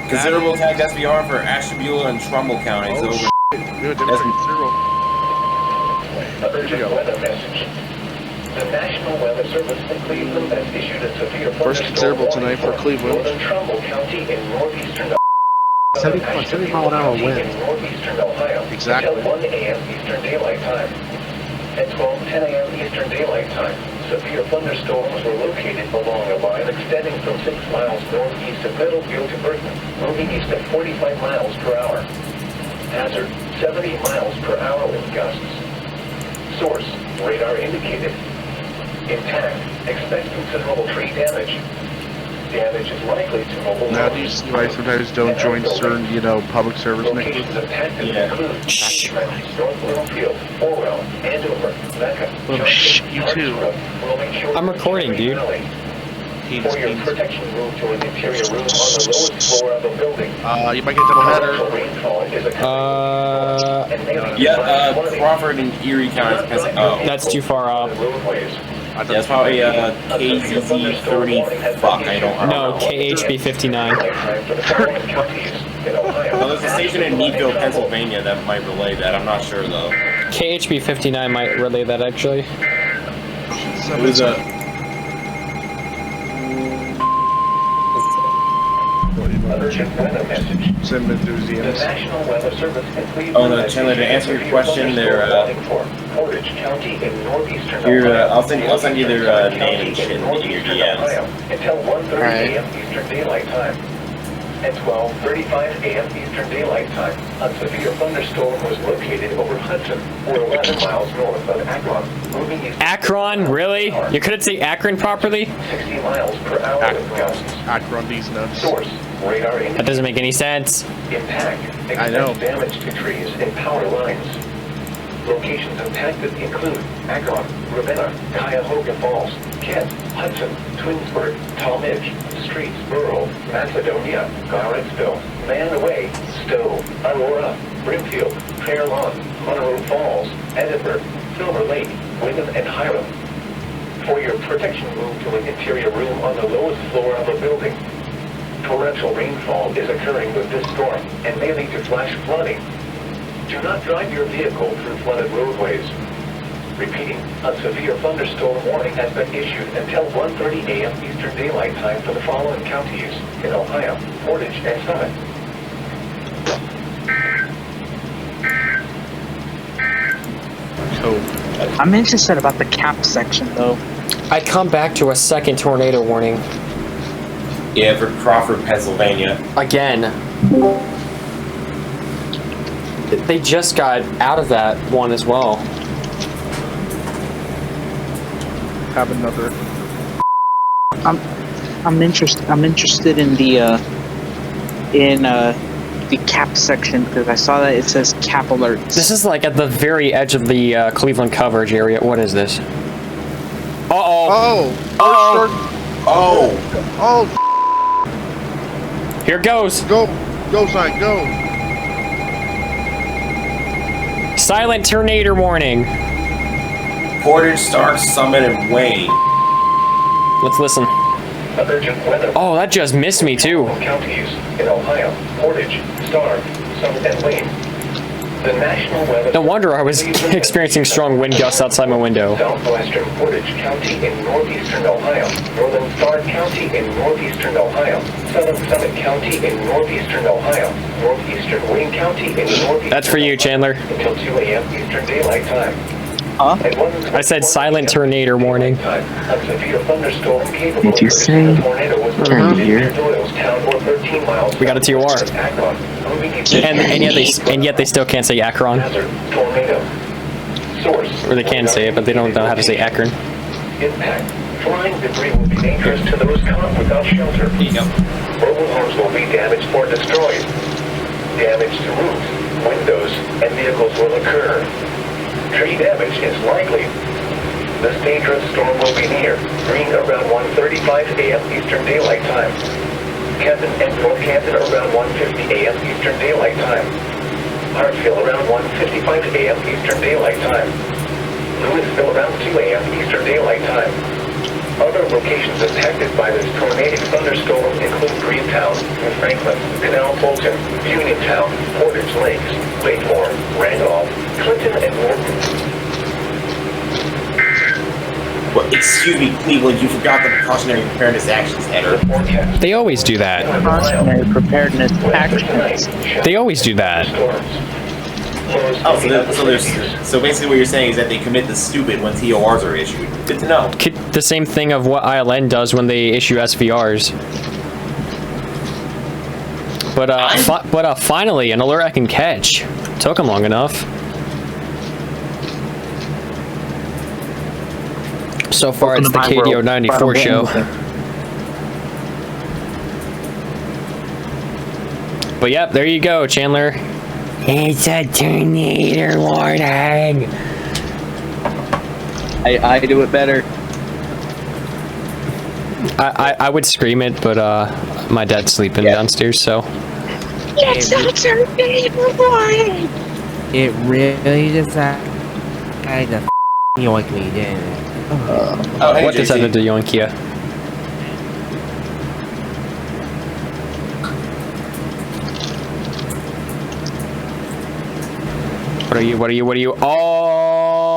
Considerable attack SBR for Ashtabula and Trumbull counties. Oh, over. Good, considerable. Urgent weather message. The National Weather Service in Cleveland has issued a severe First considerable tonight for Cleveland. Northern Trumbull County in northeastern 70 mile an hour wind. in northeastern Ohio. Exactly. Until 1 a.m. Eastern Daylight Time. At 12:10 a.m. Eastern Daylight Time, severe thunderstorms were located along a line extending from 6 miles northeast of Middlefield to Burton, moving east at 45 miles per hour. Hazard, 70 miles per hour wind gusts. Source, radar indicated. Intact, expect considerable tree damage. Damage is likely to mobile Now do you see why I sometimes don't join certain, public service locations networks? impacted include Shh. North Bloomfield, Orwell, Andover, Mecca, Well, shh, you too. I'm recording, dude. For your protection, move to an interior room on the lowest floor of a building. You might get double header. Rainfall is a Yeah, Crawford and Erie counties. Oh, That's too far off. roadways. that's probably KZZ 30. Fuck, I don't know. No, KHB 59. Nighttime for the following counties in Ohio. Well, there's a station in Meadville, Pennsylvania that might relay that. I'm not sure though. KHB 59 might relay that actually. It was a. Urgent weather message. Send The enthusiasts. National Weather Service in Cleveland. Oh no, Chandler, to answer your question, they're Portage County in northeastern here. Ohio. I'll send you their name and shit in your northeastern DMs. Ohio until 1:30 Alright. a.m. Eastern Daylight Time. At 12:35 a.m. Eastern Daylight Time, a severe thunderstorm was located over Hudson, or 11 miles north of Akron, moving east Akron, really? You couldn't say Akron properly? 60 miles per hour with gusts. Akron these nuts. Source, radar That indicated. doesn't make any sense. Impact. I know. Expect damage to trees and power lines. Locations impacted include Akron, Ravenna, Cuyahoga Falls, Kent, Hudson, Twinsburg, Talmadge, Streets, Rural, Macedonia, Garrettsville, Manaway, Stowe, Aurora, Brimfield, Fair Lawn, Monroe Falls, Edinburgh, Silver Lake, Wyndham, and Hiram. For your protection, move to an interior room on the lowest floor of a building. Torrential rainfall is occurring with this storm and may lead to flash flooding. Do not drive your vehicle through flooded roadways. Repeating, a severe thunderstorm warning has been issued until 1:30 a.m. Eastern Daylight Time for the following counties in Ohio, Portage, and Summit. Cool. I'm interested about the cap section though. I come back to a second tornado warning. Yeah, for Crawford, Pennsylvania. Again. They just got out of that one as well. Have another. I'm interested in the cap section because I saw that it says cap alerts. This is like at the very edge of the Cleveland coverage area. What is this? Uh-oh. Oh. Oh! Here goes. Go, sign, go. Silent tornado warning. Portage, Stark, Summit, and Wayne. Let's listen. Urgent weather. Oh, that just missed me too. Counties in Ohio, Portage, Stark, Summit, and Wayne. The National Weather. No wonder I was experiencing strong wind gusts outside my window. Southwestern Portage County in northeastern Ohio, northern Stark County in northeastern Ohio, southern Summit County in northeastern Ohio, northeastern Wayne County in northeastern. That's for you, Chandler. Until 2 a.m. Eastern Daylight Time. Huh? I said silent tornado warning. A severe thunderstorm capable Did you of say producing a tornado was turn located here? near Doylestown or 13 miles We got a TOR. south of Akron, moving east And yet they still can't say Akron. hazard, tornado. Source. Or they can say it, but they don't know how to say Akron. Impact. Flying debris will be dangerous to those caught without shelter. Yep. Mobile homes will be damaged or destroyed. Damage to roofs, windows, and vehicles will occur. Tree damage is likely. This dangerous storm will be near Green around 1:35 a.m. Eastern Daylight Time. Canton and North Canton around 1:50 a.m. Eastern Daylight Time. Hartsville around 1:55 a.m. Eastern Daylight Time. Louisville around 2 a.m. Eastern Daylight Time. Other locations impacted by this tornadic thunderstorm include Greentown. Uniontown, New Franklin, Canal Fulton, Uniontown, Portage Lakes, Lakemore, Randolph, Clinton, and Morton. Well, excuse me, Cleveland, you forgot the precautionary preparedness actions header. Forecast. They always do that. Precautionary preparedness actions. They always do that. Oh, so basically what you're saying is that they commit the stupid when TORs are issued. Good to know. The same thing of what ILN does when they issue SVRs. But finally, an alert I can catch. Took them long enough. So far, it's the KDO 94 show. But yep, there you go, Chandler. It's a tornado warning. I do it better. I would scream it, but my dad's sleeping downstairs, so. It's a tornado warning. It really decided to yoink me, didn't it? Oh, hey, What JT. decided to yoink you? What are you? Oh!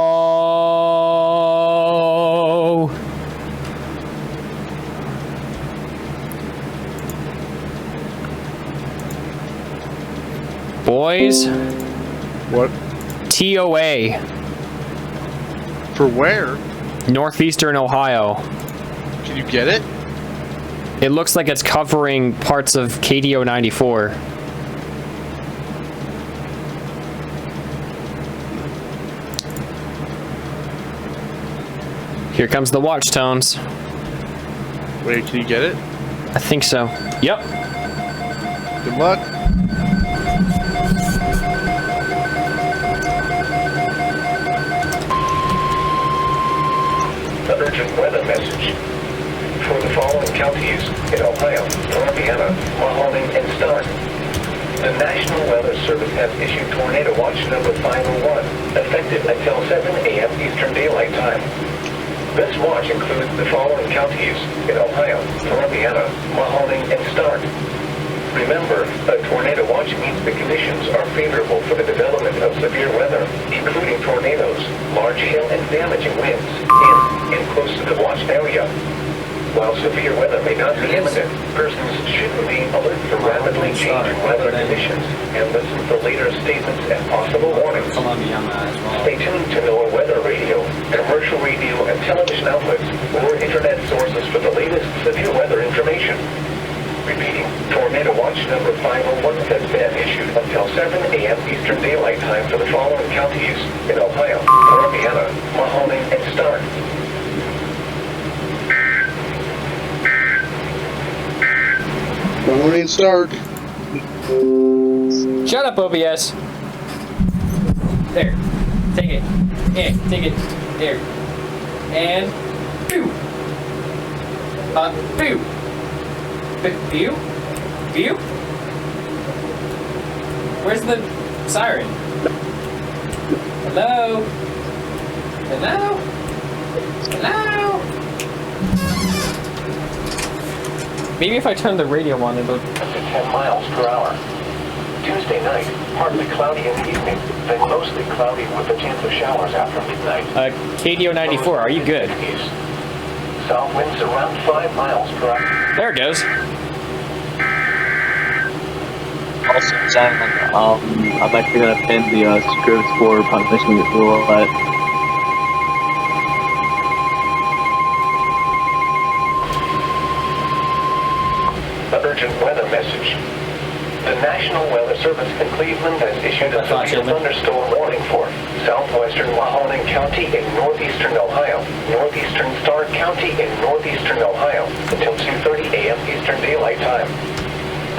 Boys, What? TOA, For where? northeastern Ohio. Can you get it? It looks like it's covering parts of KDO 94. Here comes the watch tones. Wait, can you get it? I think so. Yep. Good luck. An urgent weather message. For the following counties in Ohio, Columbiana, Mahoning, and Stark. The National Weather Service has issued Tornado Watch number 501, effective until 7 a.m. Eastern Daylight Time. This watch includes the following counties in Ohio, Columbiana, Mahoning, and Stark. Remember, a tornado watch means the conditions are favorable for the development of severe weather, including tornadoes, large hail, and damaging winds in and close to the watched area. While severe weather may not be imminent, persons should remain alert for rapidly changing weather conditions and listen for later statements and possible warnings. Stay tuned to NOAA weather radio, commercial radio and television outlets, or internet sources for the latest severe weather information. Repeating, Tornado Watch number 501 has been issued until 7 a.m. Eastern Daylight Time for the following counties in Ohio, Columbiana, Mahoning, and Stark. Morning, Stark. Shut up, OBS. There. Take it. Yeah, take it. There. And pew. Pew. Pew. Pew. Where's the siren? Hello? Hello? Hello? Maybe if I turn the radio on, it'll... Up to 10 miles per hour. Tuesday night, partly cloudy in the evening, then mostly cloudy with a chance of showers after midnight. KDO 94, are you good? East. South winds around 5 miles per hour. There it goes. Also, I'm actually gonna pin the scripts for punishing it rule, but An urgent weather message. The National Weather Service in Cleveland has issued a severe thunderstorm warning for southwestern Mahoning County in northeastern Ohio, northeastern Stark County in northeastern Ohio until 2:30 a.m. Eastern Daylight Time.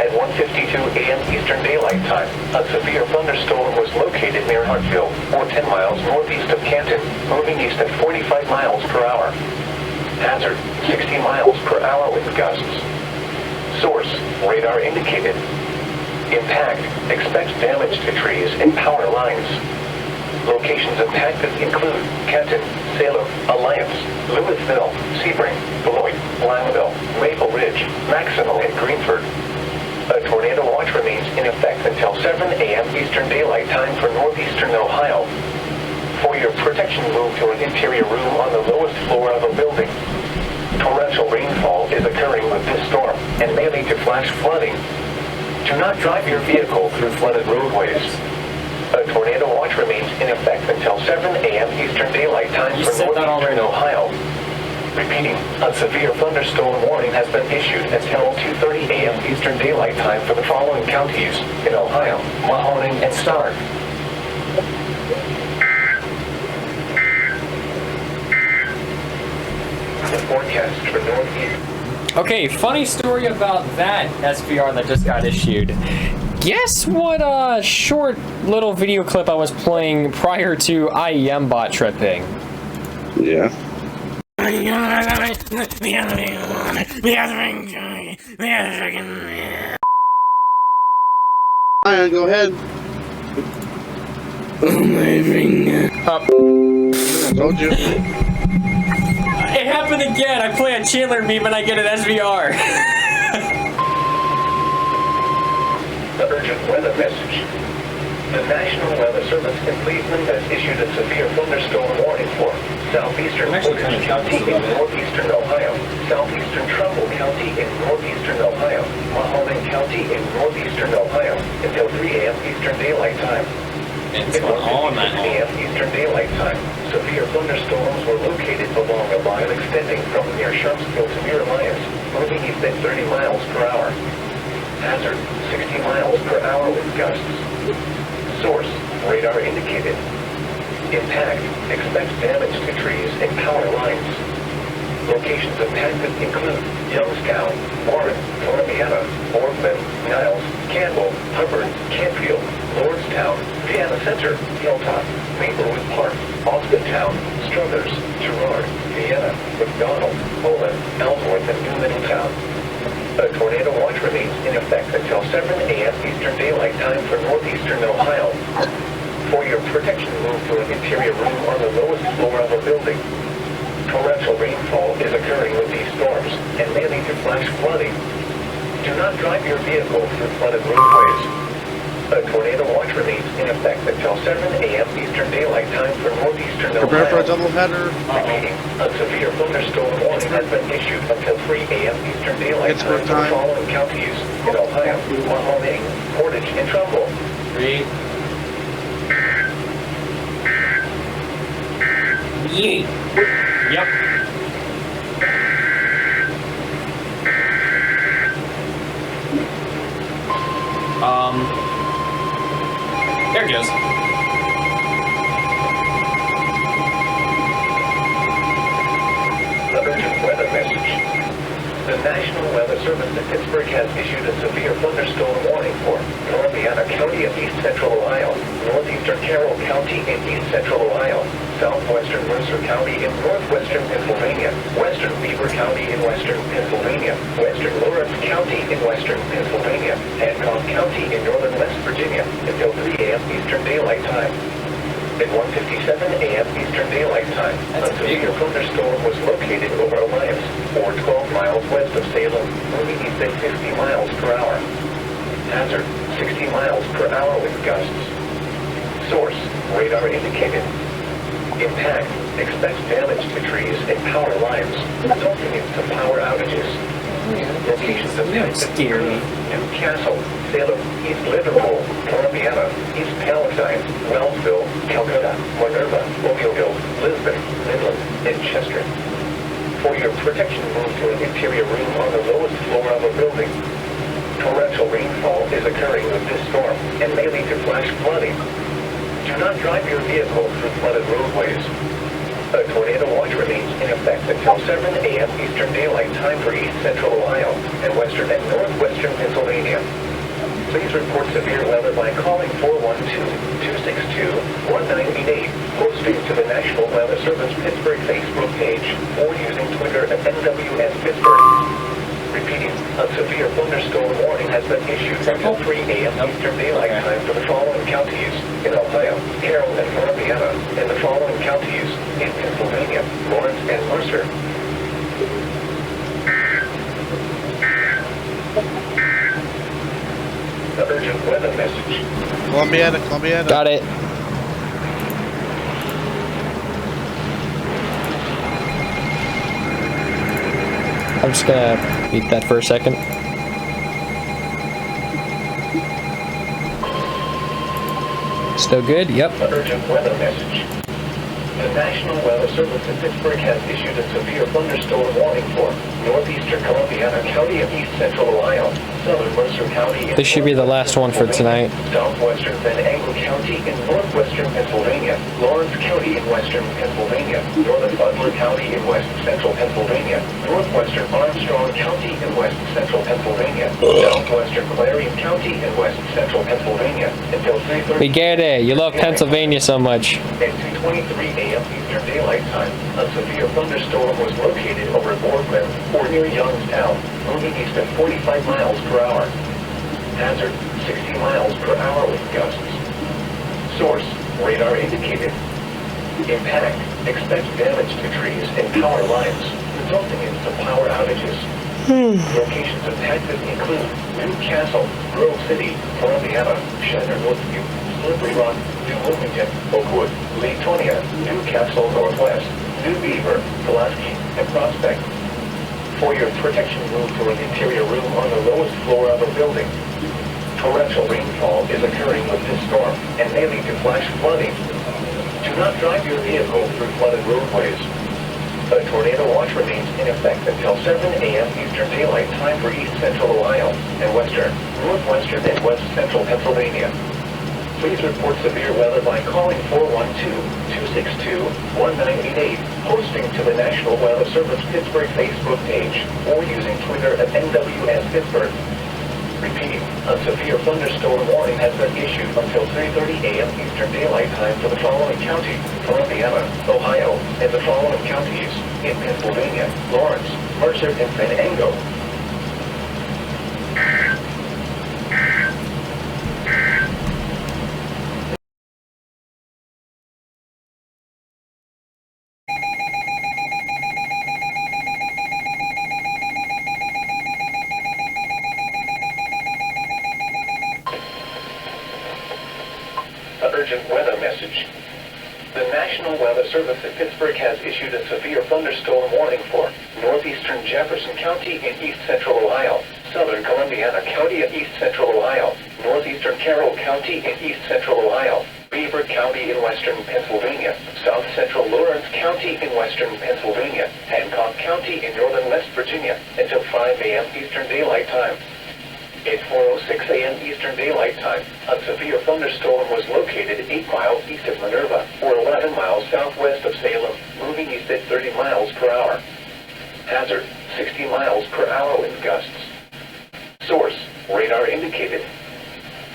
At 1:52 a.m. Eastern Daylight Time, a severe thunderstorm was located near Hartville, or 10 miles northeast of Canton, moving east at 45 miles per hour. Hazard, 60 miles per hour wind gusts. Source, radar indicated. Impact, expect damage to trees and power lines. Locations impacted include Canton, Salem, Alliance, Louisville, Sebring, Beloit, Limeville, Maple Ridge, Maximo, and Greenford. remains in effect until 7 a.m. Eastern Daylight Time for northeastern Ohio. For your protection, move to an interior room on the lowest floor of a building. Torrential rainfall is occurring with this storm and may lead to flash flooding. Do not drive your vehicle through flooded roadways. A tornado watch remains in effect until 7 a.m. Eastern Daylight Time You for said that already. northeastern Ohio. Repeating, a severe thunderstorm warning has been issued until 2:30 a.m. Eastern Daylight Time for the following counties in Ohio: Mahoning and Stark. The forecast for northeast. Okay, funny story about that SVR that just got issued. Guess what short little video clip I was playing prior to IEM bot tripping? Yeah. Ryan, go ahead. I told you. It happened again. I play a Chandler meme and I get an SVR. The urgent weather message. The National Weather Service in Cleveland has issued a severe thunderstorm warning for southeastern I'm actually kind Portage of County confused in about it. northeastern Ohio, southeastern Trumbull County in northeastern Ohio, Mahoning County in northeastern Ohio until 3 a.m. Eastern Daylight Time. And it's going on that 6 long. a.m. Eastern Daylight Time, severe thunderstorms were located along a line extending from near Sharpsville to near Alliance, moving east at 30 miles per hour. Hazard, 60 miles per hour with gusts. Source, radar indicated. Impact, expect damage to trees and power lines. Locations impacted include Youngstown, Warren, Columbiana, Orphan, Niles, Campbell, Hubbard, Canfield, Lordstown, Vienna Center, Hilltop, Maplewood Park, Austintown, Struthers, Girard, Vienna, McDonald, Olin, Ellsworth, and New Middletown. A tornado watch remains in effect until 7 a.m. Eastern Daylight Time for northeastern Ohio. For your protection, move to an interior room on the lowest floor of a building. Torrential rainfall is occurring with these storms and may lead to flash flooding. Do not drive your vehicle through flooded roadways. A tornado watch remains in effect until 7 a.m. Eastern Daylight Time for northeastern Prepare for a Ohio. double header. Repeating, a severe thunderstorm warning has been issued until 3 a.m. Eastern Daylight Time Pittsburgh for the time. following counties in Ohio: Mahoning, Portage, and Trumbull. 3. Yeet. Yep. There it goes. The urgent weather message. The National Weather Service in Pittsburgh has issued a severe thunderstorm warning for Columbiana County of East Central Ohio, northeastern Carroll County in East Central Ohio, southwestern Mercer County in northwestern Pennsylvania, western Beaver County in western Pennsylvania, western Lawrence County in western Pennsylvania, Hancock County in northern West Virginia until 3 a.m. Eastern Daylight Time. At 1:57 a.m. Eastern Daylight Time, a severe thunderstorm was located over Alliance, or 12 miles west of Salem, moving east at 50 miles per hour. Hazard, 60 miles per hour with gusts. Source, radar indicated. Impact, expect damage to trees and power lines, resulting in some power outages. Locations of Scary. Newcastle, Salem, East Liverpool, Columbiana, East Palatine, Wellsville, Calcutta, Minerva, Mobile, Lisbon, Midland, and Chester. For your protection, move to an interior room on the lowest floor of a building. Torrential rainfall is occurring with this storm and may lead to flash flooding. Do not drive your vehicle through flooded roadways. A tornado watch remains in effect until 7 a.m. Eastern Daylight Time for East Central Ohio and western and northwestern Pennsylvania. Please report severe weather by calling 412-262-1988, posting to the National Weather Service Pittsburgh Facebook page, or using Twitter at NWS Pittsburgh. Repeating, a severe thunderstorm warning has been issued until 3 a.m. Eastern Daylight Time for the following counties in Ohio, Carroll, and Columbiana, and the following counties in Pennsylvania, Lawrence, and Mercer. A The urgent weather message. Columbiana. Got it. I'm just gonna mute that for a second. Still good? Yep. The urgent weather message. The National Weather Service in Pittsburgh has issued a severe thunderstorm warning for northeastern Columbiana County and east central Ohio, southern Mercer County. This should be the last one for tonight. Southwestern Venango County in northwestern Pennsylvania, Lawrence County in western Pennsylvania, northern Butler County in west central Pennsylvania, northwestern Armstrong County in west central Pennsylvania, southwestern Clarion County in west central Pennsylvania until 3:30. We get it. You love Pennsylvania so much. At 2:23 a.m. Eastern Daylight Time, a severe thunderstorm was located over Boardman or near Youngstown, moving east at 45 miles per hour. Hazard, 60 miles per hour with gusts. Source, radar indicated. Impact, expect damage to trees and power lines, resulting in some power outages. Locations impacted include Newcastle, Grove City, Columbiana, Shannon Woodview, Slippery Rock, New Wilmington, Oakwood, Latonia, Newcastle Northwest, New Beaver, Pulaski, and Prospect. For your protection, move to an interior room on the lowest floor of a building. Torrential rainfall is occurring with this storm and may lead to flash flooding. Do not drive your vehicle through flooded roadways. A tornado watch remains in effect until 7 a.m. Eastern Daylight Time for east central Ohio and western, northwestern, and west central Pennsylvania. Please report severe weather by calling 412-262-1988, posting to the National Weather Service Pittsburgh Facebook page, or using Twitter at NWS Pittsburgh. Repeating, a severe thunderstorm warning has been issued until 3:30 a.m. Eastern Daylight Time for the following county: Columbiana, Ohio, and the following counties in Pennsylvania: Lawrence, Mercer, and Venango. Urgent weather message. The National Weather Service in Pittsburgh has issued a severe thunderstorm warning for northeastern Jefferson County in east central Ohio, southern Columbiana County in east central Ohio, northeastern Carroll County in east central Ohio, Beaver County in western Pennsylvania, south central Lawrence County in western Pennsylvania, Hancock County in northern West Virginia until 5 a.m. Eastern Daylight Time. At 4:06 a.m. Eastern Daylight Time, a severe thunderstorm was located 8 miles east of Minerva, or 11 miles southwest of Salem, moving east at 30 miles per hour. Hazard, 60 miles per hour wind gusts. Source, radar indicated.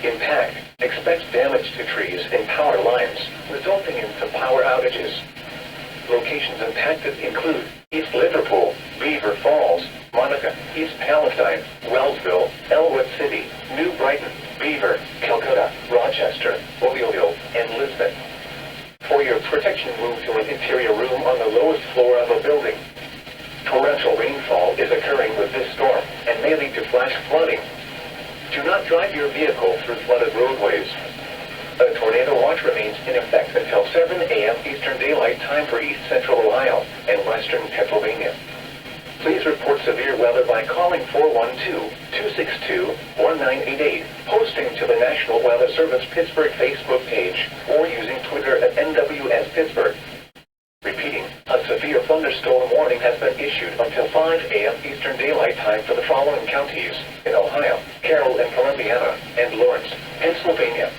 Impact, expect damage to trees and power lines, resulting in some power outages. Locations impacted include East Liverpool, Beaver Falls, Monica, East Palestine, Wellsville, Elwood City, New Brighton, Beaver, Calcutta, Rochester, Ovioville, and Lisbon. For your protection, move to an interior room on the lowest floor of a building. Torrential rainfall is occurring with this storm and may lead to flash flooding. Do not drive your vehicle through flooded roadways. A tornado watch remains in effect until 7 a.m. Eastern Daylight Time for east central Ohio and western Pennsylvania. Please report severe weather by calling 412-262-1988, posting to the National Weather Service Pittsburgh Facebook page, or using Twitter at NWS Pittsburgh. Repeating, a severe thunderstorm warning has been issued until 5 a.m. Eastern Daylight Time for the following counties in Ohio: Carroll and Columbiana, and Lawrence, Pennsylvania.